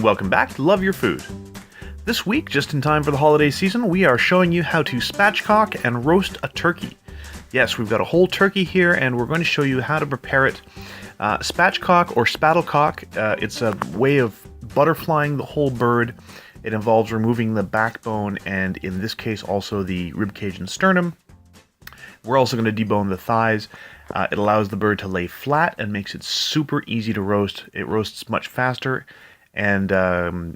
welcome back to Love Your Food. This week, just in time for the holiday season, we are showing you how to spatchcock and roast a turkey. Yes, we've got a whole turkey here, and we're going to show you how to prepare it. Spatchcock or spattlecock, it's a way of butterflying the whole bird. It involves removing the backbone and, in this case, also the ribcage and sternum. We're also going to debone the thighs. It allows the bird to lay flat and makes it super easy to roast. It roasts much faster and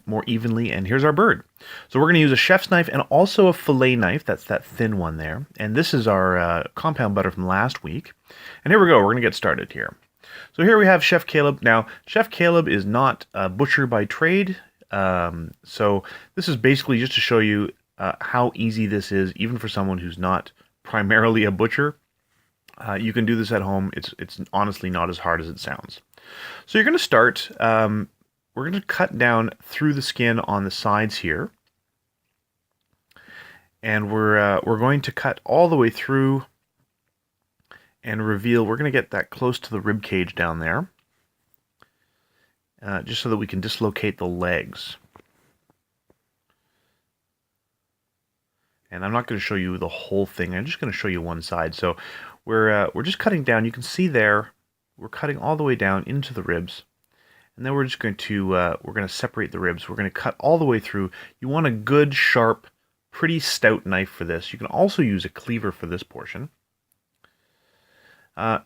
more evenly. And here's our bird. So we're going to use a chef's knife and also a fillet knife. That's that thin one there. And this is our compound butter from last week. And here we go. We're going to get started here. So here we have Chef Caleb. Now, Chef Caleb is not a butcher by trade. So this is basically just to show you how easy this is, even for someone who's not primarily a butcher. You can do this at home. It's honestly not as hard as it sounds. So you're going to start. We're going to cut down through the skin on the sides here, and we're going to cut all the way through and reveal. We're going to get that close to the rib cage down there, just so that we can dislocate the legs. And I'm not going to show you the whole thing. I'm just going to show you one side. So we're just cutting down. You can see there we're cutting all the way down into the ribs, and then we're just going to separate the ribs. We're going to cut all the way through. You want a good, sharp, pretty stout knife for this. You can also use a cleaver for this portion.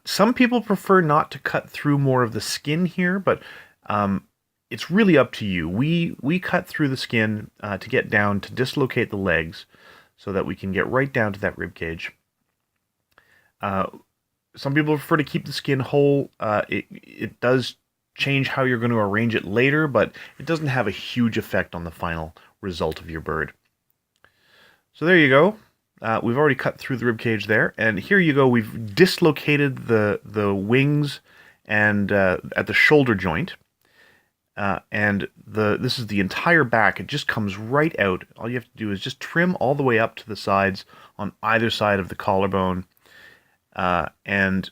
Some people prefer not to cut through more of the skin here, but it's really up to you. We cut through the skin to get down to dislocate the legs, so that we can get right down to that rib cage. Some people prefer to keep the skin whole. It does change how you're going to arrange it later, but it doesn't have a huge effect on the final result of your bird. So there you go. We've already cut through the rib cage there, and here you go. We've dislocated the wings and at the shoulder joint. And this is the entire back. It just comes right out. All you have to do is just trim all the way up to the sides on either side of the collarbone. And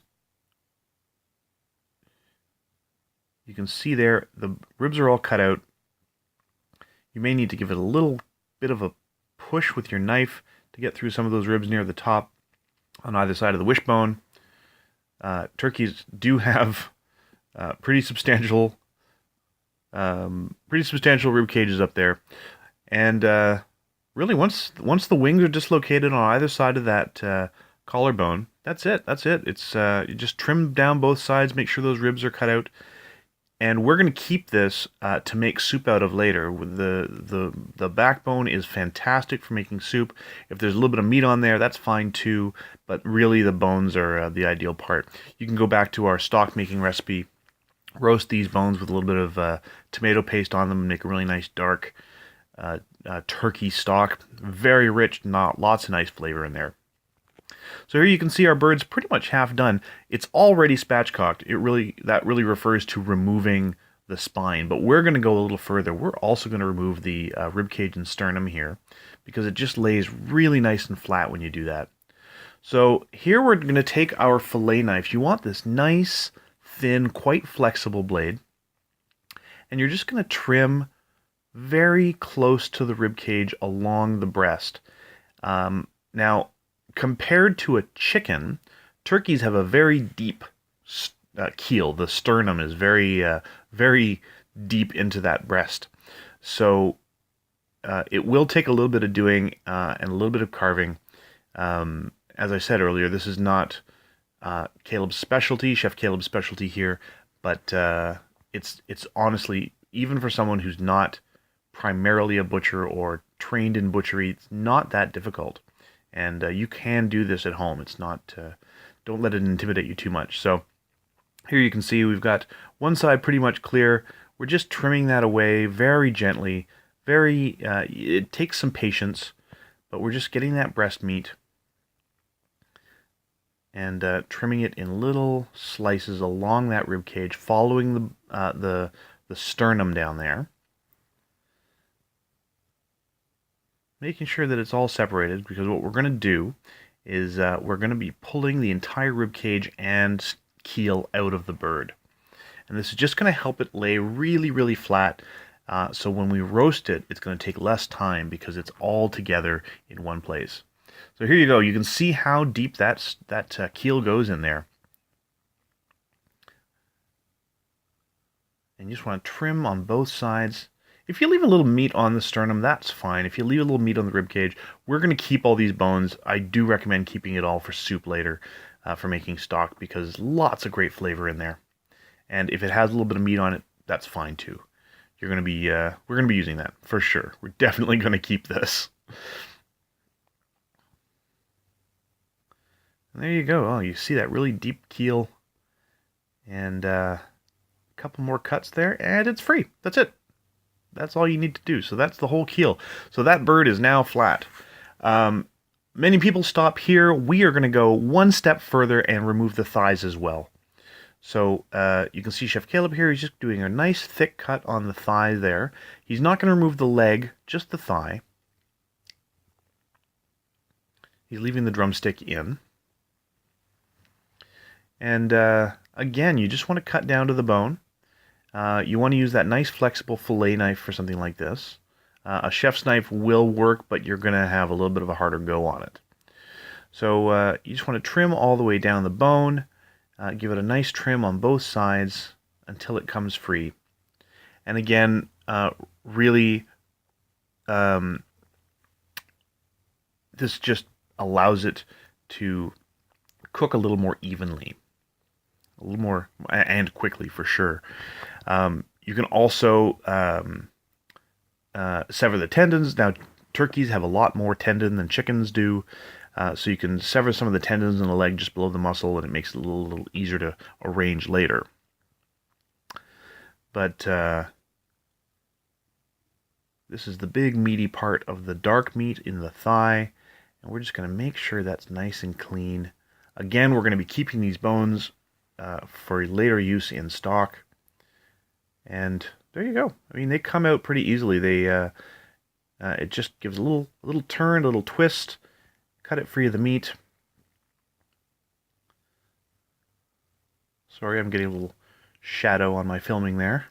you can see there, the ribs are all cut out. You may need to give it a little bit of a push with your knife to get through some of those ribs near the top on either side of the wishbone. Turkeys do have pretty substantial rib cages up there, and really once the wings are dislocated on either side of that collarbone, that's it. It's you just trim down both sides, make sure those ribs are cut out, and we're going to keep this to make soup out of later. The backbone is fantastic for making soup. If there's a little bit of meat on there, that's fine too, but really the bones are the ideal part. You can go back to our stock making recipe. Roast these bones with a little bit of tomato paste on them and make a really nice dark turkey stock. Very rich, lots of nice flavor in there. So here you can see our bird's pretty much half done. It's already spatchcocked. That really refers to removing the spine, but we're going to go a little further. We're also going to remove the ribcage and sternum here, because it just lays really nice and flat when you do that. So here we're going to take our fillet knife. You want this nice, thin, quite flexible blade, and you're just going to trim very close to the rib cage along the breast. Now, compared to a chicken, turkeys have a very deep keel. The sternum is very deep into that breast, so it will take a little bit of doing and a little bit of carving. As I said earlier, this is not Caleb's specialty, Chef Caleb's specialty here, but it's honestly, even for someone who's not primarily a butcher or trained in butchery, it's not that difficult, and you can do this at home. It's not. Don't let it intimidate you too much. So here you can see we've got one side pretty much clear. We're just trimming that away very gently. It takes some patience, but we're just getting that breast meat and trimming it in little slices along that rib cage, following the sternum down there, making sure that it's all separated, because what we're going to do is we're going to be pulling the entire rib cage and keel out of the bird, and this is just going to help it lay really, really flat. So when we roast it, it's going to take less time because it's all together in one place. So here you go. You can see how deep that keel goes in there. And you just want to trim on both sides. If you leave a little meat on the sternum, that's fine. If you leave a little meat on the ribcage, we're going to keep all these bones. I do recommend keeping it all for soup later, for making stock, because lots of great flavor in there. And if it has a little bit of meat on it, that's fine too. We're going to be using that for sure. We're definitely going to keep this. And there you go. Oh, you see that really deep keel, and a couple more cuts there, and it's free. That's it. That's all you need to do. So that's the whole keel. So that bird is now flat. Many people stop here. We are going to go one step further and remove the thighs as well. So you can see Chef Caleb here. He's just doing a nice thick cut on the thigh there. He's not going to remove the leg, just the thigh. He's leaving the drumstick in. And again, you just want to cut down to the bone. You want to use that nice flexible fillet knife for something like this. A chef's knife will work, but you're going to have a little bit of a harder go on it. So you just want to trim all the way down the bone. Give it a nice trim on both sides until it comes free. And again, really, this just allows it to cook a little more evenly. A little more, and quickly for sure. You can also sever the tendons. Now, turkeys have a lot more tendon than chickens do. So you can sever some of the tendons in the leg just below the muscle, and it makes it a little easier to arrange later. But this is the big meaty part of the dark meat in the thigh, and we're just going to make sure that's nice and clean. Again, we're going to be keeping these bones for later use in stock. And there you go. I mean, they come out pretty easily. It just gives a little turn, a little twist. Cut it free of the meat. Sorry, I'm getting a little shadow on my filming there.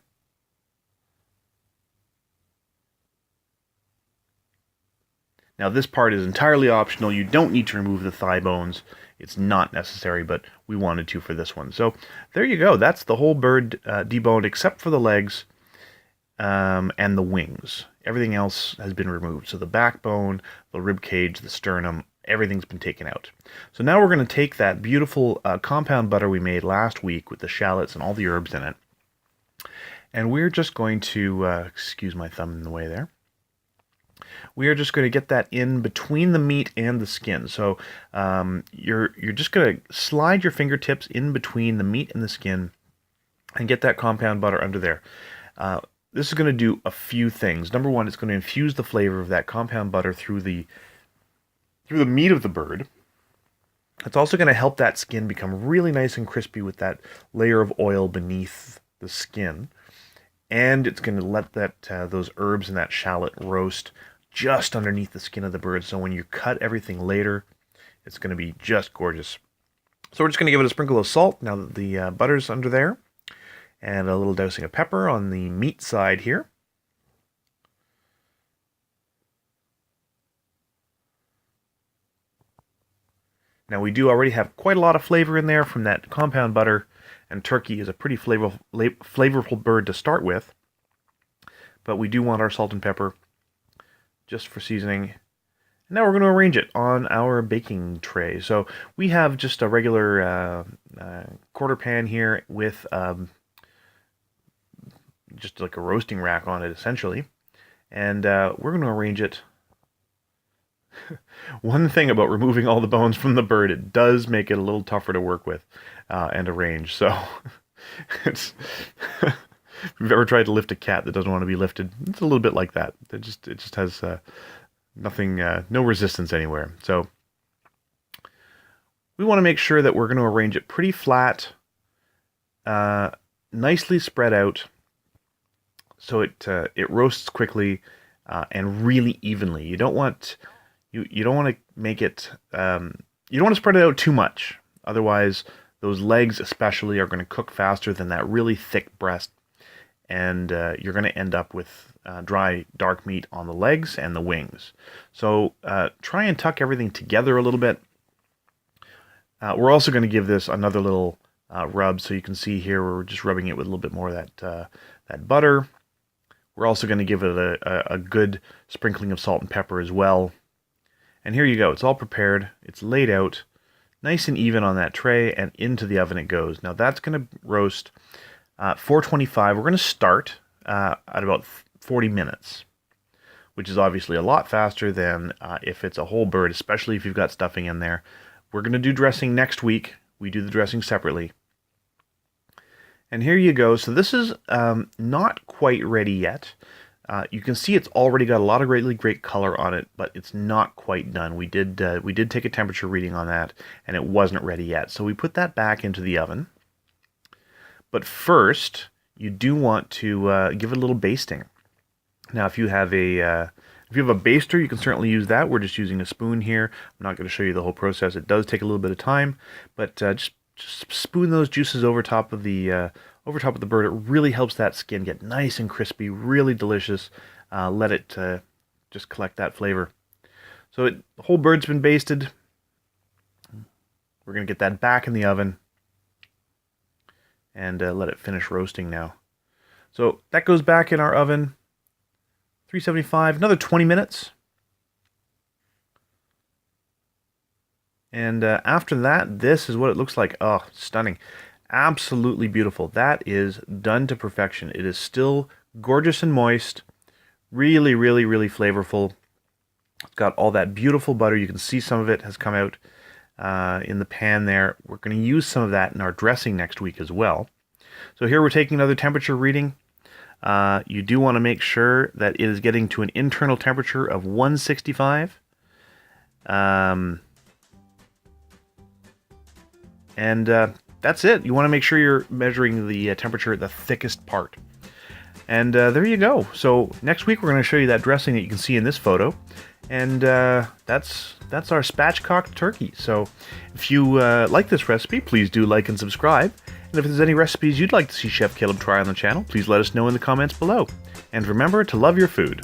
Now this part is entirely optional. You don't need to remove the thigh bones. It's not necessary, but we wanted to for this one. So there you go. That's the whole bird deboned except for the legs and the wings. Everything else has been removed. So the backbone, the rib cage, the sternum, everything's been taken out. So now we're going to take that beautiful compound butter we made last week with the shallots and all the herbs in it. And we're just going to, excuse my thumb in the way there. We are just going to get that in between the meat and the skin. So you're just going to slide your fingertips in between the meat and the skin and get that compound butter under there. This is going to do a few things. Number one, it's going to infuse the flavor of that compound butter through the meat of the bird. It's also going to help that skin become really nice and crispy with that layer of oil beneath the skin. And it's going to let those herbs and that shallot roast just underneath the skin of the bird. So when you cut everything later, it's going to be just gorgeous. So we're just going to give it a sprinkle of salt now that the butter's under there. And a little dosing of pepper on the meat side here. Now we do already have quite a lot of flavor in there from that compound butter, and turkey is a pretty flavorful bird to start with. But we do want our salt and pepper just for seasoning. And now we're going to arrange it on our baking tray. So we have just a regular quarter pan here with just like a roasting rack on it essentially. And we're going to arrange it. One thing about removing all the bones from the bird, it does make it a little tougher to work with and arrange. So it's if you've ever tried to lift a cat that doesn't want to be lifted, it's a little bit like that. It just has nothing, no resistance anywhere. So we want to make sure that we're going to arrange it pretty flat, nicely spread out, so it roasts quickly and really evenly. You don't want to make it. You don't want to spread it out too much. Otherwise, those legs especially are going to cook faster than that really thick breast, and you're going to end up with dry dark meat on the legs and the wings. So try and tuck everything together a little bit. We're also going to give this another little rub, so you can see here we're just rubbing it with a little bit more of that butter. We're also going to give it a good sprinkling of salt and pepper as well. And here you go. It's all prepared. It's laid out nice and even on that tray, and into the oven it goes. Now that's going to roast 425. We're going to start at about 40 minutes, which is obviously a lot faster than if it's a whole bird, especially if you've got stuffing in there. We're going to do dressing next week. We do the dressing separately. And here you go. So this is not quite ready yet. You can see it's already got a lot of really great color on it, but it's not quite done. We did take a temperature reading on that, and it wasn't ready yet. So we put that back into the oven. But first, you do want to give it a little basting. Now, if you have a baster, you can certainly use that. We're just using a spoon here. I'm not going to show you the whole process. It does take a little bit of time, but just spoon those juices over top of the bird. It really helps that skin get nice and crispy, really delicious. Let it just collect that flavor. So the whole bird's been basted. We're going to get that back in the oven and let it finish roasting now. So that goes back in our oven, 375, another 20 minutes. And after that, this is what it looks like. Oh, stunning. Absolutely beautiful. That is done to perfection. It is still gorgeous and moist. Really, really, really flavorful. It's got all that beautiful butter. You can see some of it has come out in the pan there. We're going to use some of that in our dressing next week as well. So here we're taking another temperature reading. You do want to make sure that it is getting to an internal temperature of 165. That's it. You want to make sure you're measuring the temperature at the thickest part. And there you go. So next week we're going to show you that dressing that you can see in this photo. And that's our spatchcock turkey. So if you like this recipe, please do like and subscribe. And if there's any recipes you'd like to see Chef Caleb try on the channel, please let us know in the comments below. And remember to love your food.